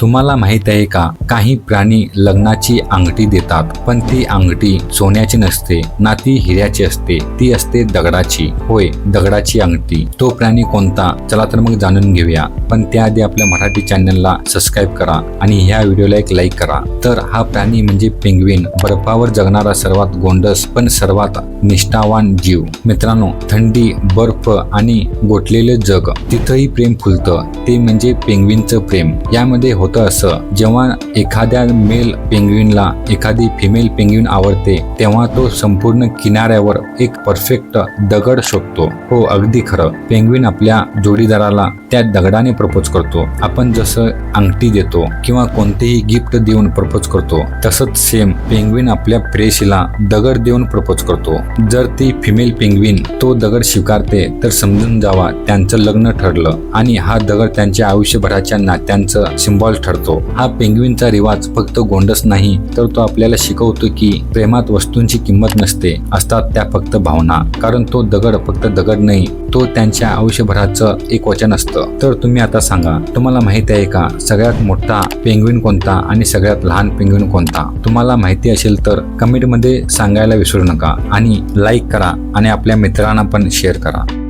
तुम्हाला माहित आहे का, काही प्राणी लग्नाची अंगठी देतात, पण ती अंगठी सोन्याची नसते ना, ती हिऱ्याची असते, ती असते दगडाची. होय, दगडाची अंगठी. तो प्राणी कोणता? चला तर मग जाणून घेऊया. पण त्याआधी आपल्या मराठी चॅनलला सबस्क्राईब करा आणि ह्या व्हिडिओला एक लाईक करा. तर हा प्राणी म्हणजे पेंग्विन, बर्फावर जगणारा सर्वात गोंडस पण सर्वात निष्ठावान जीव. मित्रांनो, थंडी, बर्फ आणि गोठलेले जग, तिथंही प्रेम फुलतं. ते म्हणजे पेंग्विनचं प्रेम. यामध्ये होतं असं, जेव्हा एखाद्या मेल पेंग्विनला एखादी फिमेल पेंग्विन आवडते, तेव्हा तो संपूर्ण किनाऱ्यावर एक परफेक्ट दगड शोधतो. हो, अगदी खरं. पेंग्विन आपल्या जोडीदाराला त्या दगडाने प्रपोज करतो. आपण जसं अंगठी देतो किंवा कोणतेही गिफ्ट देऊन प्रपोज करतो, तसंच सेम पेंग्विन आपल्या प्रेयसीला दगड देऊन प्रपोज करतो. जर ती फिमेल पेंग्विन तो दगड स्वीकारते, तर समजून जावा त्यांचं लग्न ठरलं आणि हा दगड त्यांच्या आयुष्यभराच्या नात्यांचं सिम्बॉल ठरतो. हा पेंग्विनचा रिवाज फक्त गोंडस नाही, तर तो आपल्याला शिकवतो की प्रेमात वस्तूंची किंमत नसते, असतात त्या फक्त भावना. कारण तो दगड फक्त दगड नाही, तो त्यांच्या आयुष्यभराचं एक वचन असतं. तर तुम्ही आता सांगा, तुम्हाला माहिती आहे का, सगळ्यात मोठा पेंग्विन कोणता आणि सगळ्यात लहान पेंग्विन कोणता? तुम्हाला माहिती असेल तर कमेंटमध्ये सांगायला विसरू नका आणि लाईक करा आणि आपल्या मित्रांना पण शेअर करा.